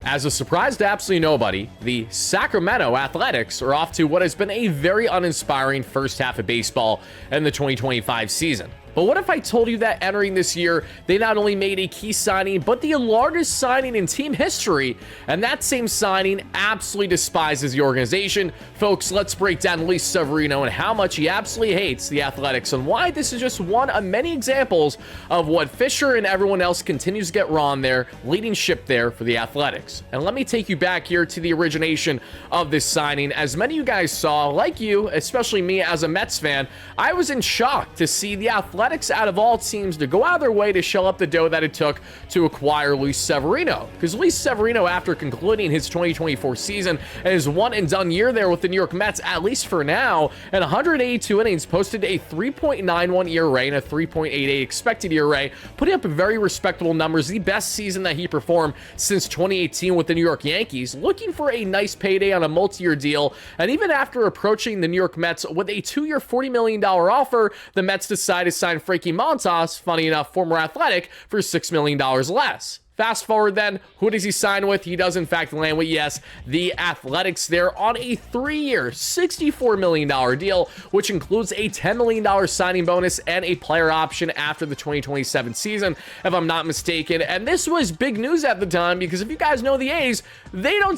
As a surprise to absolutely nobody, the Sacramento Athletics are off to what has been a very uninspiring first half of baseball in the 2025 season. But what if I told you that entering this year, they not only made a key signing, but the largest signing in team history, and that same signing absolutely despises the organization? Folks, let's break down Luis Severino and how much he absolutely hates the Athletics and why this is just one of many examples of what Fisher and everyone else continues to get wrong there, leading ship there for the Athletics. And let me take you back here to the origination of this signing. As many of you guys saw, like you, especially me as a Mets fan, I was in shock to see the Athletics out of all teams to go out of their way to shell up the dough that it took to acquire Luis Severino. Because Luis Severino, after concluding his 2024 season and his one and done year there with the New York Mets, at least for now, in 182 innings, posted a 3.91 ERA and a 3.88 expected ERA, putting up very respectable numbers, the best season that he performed since 2018 with the New York Yankees, looking for a nice payday on a multi-year deal. And even after approaching the New York Mets with a 2-year $40 million offer, the Mets decided to sign Frankie Montas, funny enough, former Athletic, for $6 million less. Fast forward then, who does he sign with? He does in fact land with, yes, the Athletics there on a 3-year, $64 million deal, which includes a $10 million signing bonus and a player option after the 2027 season, if I'm not mistaken. And this was big news at the time because if you guys know the A's, they don't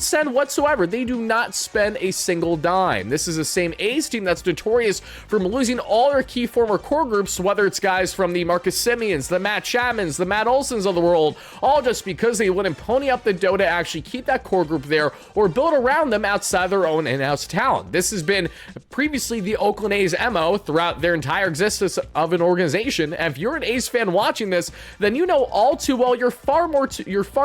send whatsoever. They do not spend a single dime. This is the same A's team that's notorious for losing all their key former core groups, whether it's guys from the Marcus Semiems, the Matt Chapmans, the Matt Olsons of the world, all just because they wouldn't pony up the dough to actually keep that core group there or build around them outside their own in-house talent. This has been previously the Oakland A's MO throughout their entire existence of an organization. And if you're an A's fan watching this, then you know all too well you're far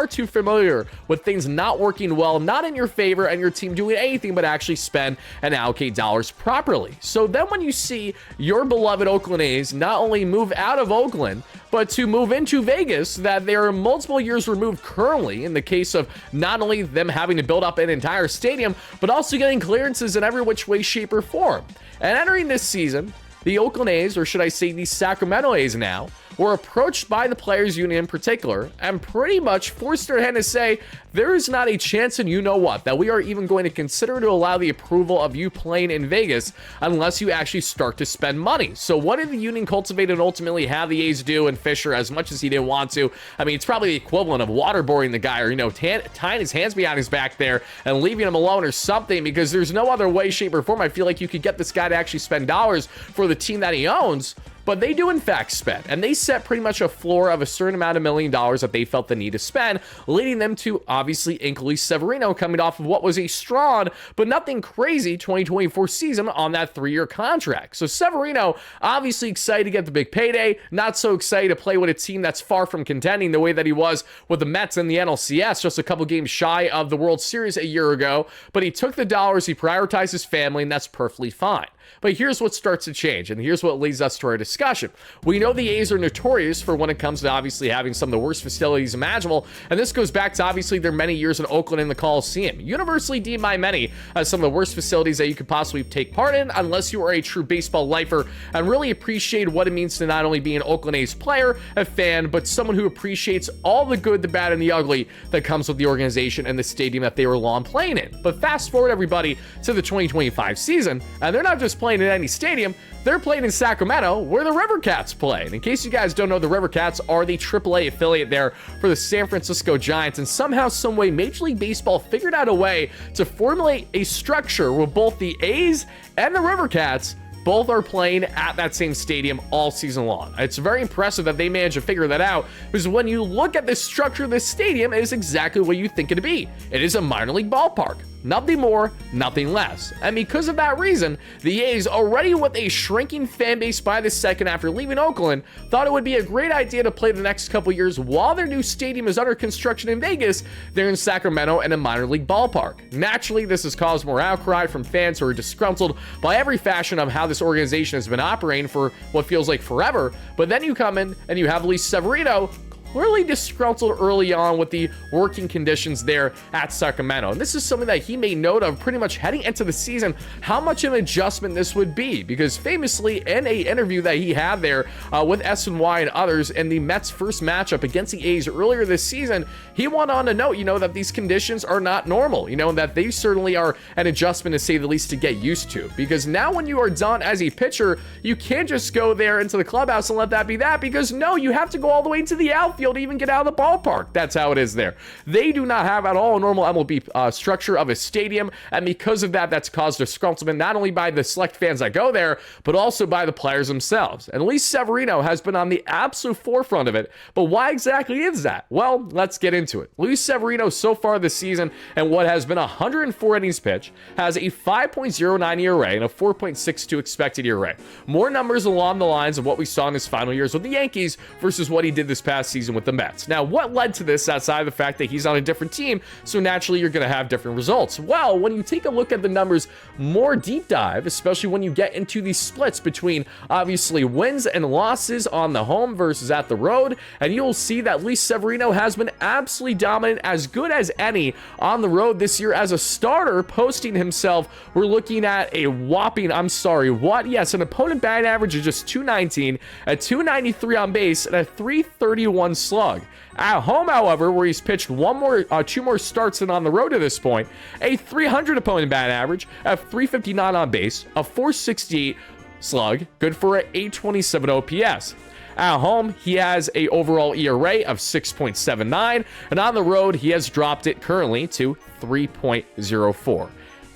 too familiar with things not working well, not in your favor, and your team doing anything but actually spend and allocate dollars properly. So then when you see your beloved Oakland A's not only move out of Oakland, but to move into Vegas, that they are multiple years removed currently in the case of not only them having to build up an entire stadium, but also getting clearances in every which way, shape, or form. And entering this season, the Oakland A's, or should I say the Sacramento A's now, were approached by the Players Union in particular and pretty much forced their hand to say, there is not a chance, and you know what, that we are even going to consider to allow the approval of you playing in Vegas unless you actually start to spend money. So what did the union cultivate and ultimately have the A's do? And Fisher, as much as he didn't want to, I mean, it's probably the equivalent of waterboarding the guy, or, tying his hands behind his back there and leaving him alone or something, because there's no other way, shape, or form I feel like you could get this guy to actually spend dollars for the team that he owns. But they do in fact spend, and they set pretty much a floor of a certain amount of $1 million that they felt the need to spend, leading them to obviously ink Luis Severino coming off of what was a strong but nothing crazy 2024 season on that 3-year contract. So Severino obviously excited to get the big payday, not so excited to play with a team that's far from contending the way that he was with the Mets in the NLCS, just a couple games shy of the World Series a year ago. But he took the dollars, he prioritized his family, and that's perfectly fine. But here's what starts to change, and here's what leads us to our discussion. We know the A's are notorious for when it comes to obviously having some of the worst facilities imaginable, and this goes back to obviously their many years in Oakland in the Coliseum, universally deemed by many as some of the worst facilities that you could possibly take part in unless you are a true baseball lifer and really appreciate what it means to not only be an Oakland A's player, a fan, but someone who appreciates all the good, the bad, and the ugly that comes with the organization and the stadium that they were long playing in. But fast forward, everybody, to the 2025 season, and they're not just playing in any stadium, they're playing in Sacramento, where the River Cats play. And in case you guys don't know, the River Cats are the AAA affiliate there for the San Francisco Giants, and somehow, someway, Major League Baseball figured out a way to formulate a structure where both the A's and the River Cats both are playing at that same stadium all season long. It's very impressive that they managed to figure that out, because when you look at the structure of this stadium, it is exactly what you think it to be. It is a minor league ballpark. Nothing more, nothing less. And because of that reason, the A's, already with a shrinking fan base by the second after leaving Oakland, thought it would be a great idea to play the next couple years while their new stadium is under construction in Vegas, there in Sacramento in a minor league ballpark. Naturally, this has caused more outcry from fans who are disgruntled by every fashion of how this organization has been operating for what feels like forever. But then you come in and you have Luis Severino really disgruntled early on with the working conditions there at Sacramento. And this is something that he made note of pretty much heading into the season, how much of an adjustment this would be, because famously in a interview that he had there with SNY and others in the Mets' first matchup against the A's earlier this season, he went on to note, that these conditions are not normal, that they certainly are an adjustment to say the least to get used to, because now when you are done as a pitcher, you can't just go there into the clubhouse and let that be that, because no, you have to go all the way into the outfield to even get out of the ballpark. That's how it is there. They do not have at all a normal MLB structure of a stadium, and because of that, that's caused disgruntlement not only by the select fans that go there, but also by the players themselves. And Luis Severino has been on the absolute forefront of it, but why exactly is that? Well, let's get into it. Luis Severino so far this season, and what has been 104 innings pitched, has a 5.09 ERA and a 4.62 expected ERA. More numbers along the lines of what we saw in his final years with the Yankees versus what he did this past season with the Mets. Now, what led to this outside of the fact that he's on a different team, so naturally you're going to have different results? Well, when you take a look at the numbers more deep dive, especially when you get into the splits between obviously wins and losses on the home versus at the road, and you'll see that Luis Severino has been absolutely dominant, as good as any on the road this year as a starter, posting himself. We're looking at a whopping, Yes, an opponent batting average of just 219, a 293 on base, and a 331 slug. At home, however, where he's pitched two more starts than on the road to this point, a 300 opponent batting average, a 359 on base, a 468 slug, good for an 827 OPS. At home, he has a overall ERA of 6.79, and on the road, he has dropped it currently to 3.04.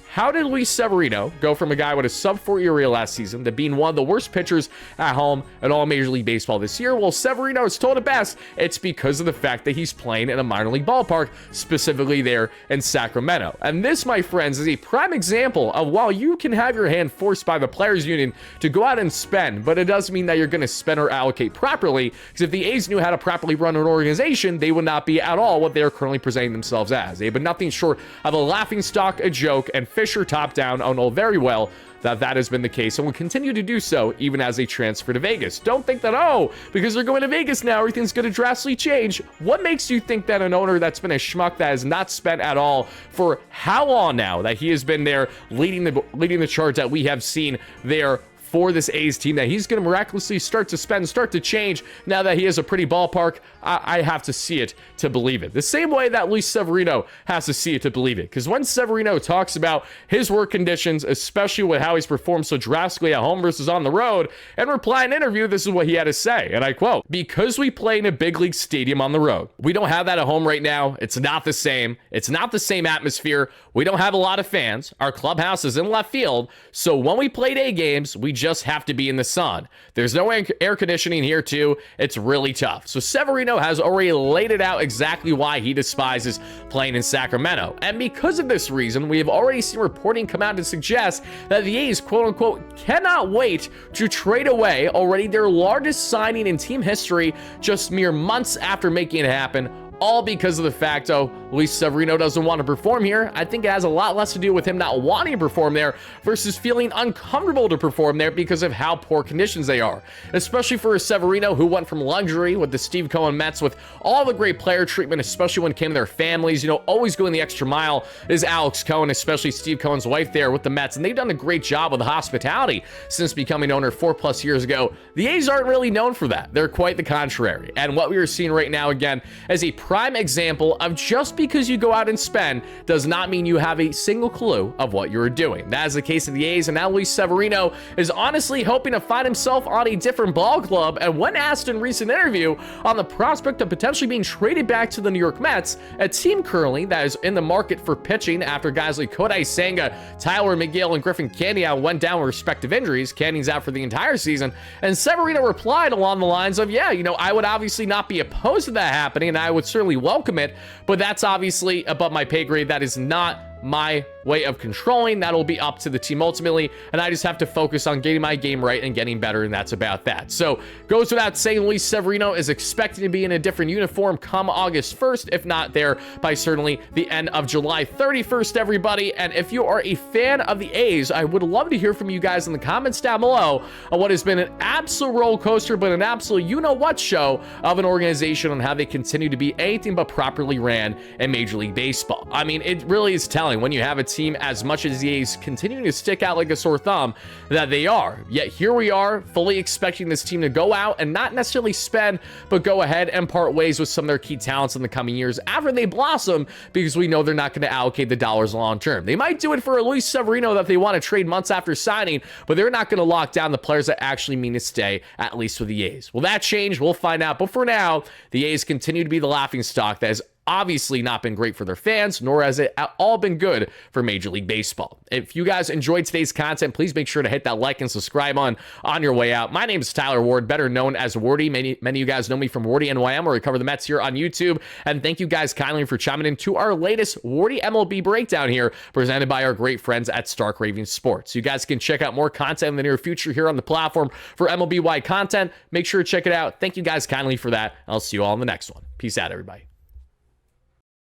How did Luis Severino go from a guy with a sub-4 ERA last season to being one of the worst pitchers at home in all Major League Baseball this year? Well, Severino has told it best. It's because of the fact that he's playing in a minor league ballpark, specifically there in Sacramento. And this, my friends, is a prime example of, while you can have your hand forced by the Players Union to go out and spend, but it doesn't mean that you're going to spend or allocate properly, because if the A's knew how to properly run an organization, they would not be at all what they are currently presenting themselves as. They've been nothing short of a laughingstock, a joke, and Fisher top down know very well that has been the case and will continue to do so even as they transfer to Vegas. Don't think that, because they're going to Vegas now, everything's going to drastically change. What makes you think that an owner that's been a schmuck that has not spent at all for how long now that he has been there leading the charge that we have seen there for this A's team, that he's going to miraculously start to change now that he has a pretty ballpark? I have to see it to believe it. The same way that Luis Severino has to see it to believe it. Because when Severino talks about his work conditions, especially with how he's performed so drastically at home versus on the road, in reply in an interview, this is what he had to say, and I quote, "Because we play in a big league stadium on the road. We don't have that at home right now. It's not the same. It's not the same atmosphere. We don't have a lot of fans. Our clubhouse is in left field. So when we play day games, we just have to be in the sun. There's no air conditioning here too. It's really tough." So Severino has already laid it out exactly why he despises playing in Sacramento. And because of this reason, we have already seen reporting come out to suggest that the A's, quote unquote, cannot wait to trade away already their largest signing in team history just mere months after making it happen. All because of the fact, Luis Severino doesn't want to perform here. I think it has a lot less to do with him not wanting to perform there versus feeling uncomfortable to perform there because of how poor conditions they are. Especially for a Severino who went from luxury with the Steve Cohen Mets with all the great player treatment, especially when it came to their families, always going the extra mile, is Alex Cohen, especially Steve Cohen's wife there with the Mets. And they've done a great job with the hospitality since becoming owner 4+ years ago. The A's aren't really known for that. They're quite the contrary. And what we are seeing right now, again, is a prime example of just because you go out and spend does not mean you have a single clue of what you're doing. That is the case of the A's, and now Luis Severino is honestly hoping to find himself on a different ball club. And when asked in a recent interview on the prospect of potentially being traded back to the New York Mets, a team currently that is in the market for pitching after guys like Kodai Senga, Tyler McGill, and Griffin Canning went down with respective injuries. Canning's out for the entire season, and Severino replied along the lines of, I would obviously not be opposed to that happening, and I would certainly welcome it, but that's obviously above my pay grade. That is not my way of controlling. That'll be up to the team ultimately, and I just have to focus on getting my game right and getting better, and that's about that. So goes without saying, Luis Severino is expected to be in a different uniform come August 1st, if not there by certainly the end of July 31st, everybody. And if you are a fan of the A's, I would love to hear from you guys in the comments down below on what has been an absolute roller coaster, but an absolute you-know-what show of an organization on how they continue to be anything but properly ran in Major League Baseball. I mean, it really is telling when you have a team as much as the A's continuing to stick out like a sore thumb that they are. Yet here we are, fully expecting this team to go out and not necessarily spend, but go ahead and part ways with some of their key talents in the coming years after they blossom, because we know they're not going to allocate the dollars long term. They might do it for Luis Severino that they want to trade months after signing, but they're not going to lock down the players that actually mean to stay, at least with the A's. Will that change? We'll find out. But for now, the A's continue to be the laughingstock that has obviously not been great for their fans, nor has it at all been good for Major League Baseball. If you guys enjoyed today's content, please make sure to hit that like and subscribe on your way out. My name is Tyler Ward, better known as Wardy. Many of you guys know me from WardyMLB, where we cover the Mets here on YouTube. And thank you guys kindly for chiming in to our latest WardyMLB breakdown here, presented by our great friends at Stark Raving Sports. You guys can check out more content in the near future here on the platform for MLB-wide content. Make sure to check it out. Thank you guys kindly for that. I'll see you all in the next one. Peace out, everybody.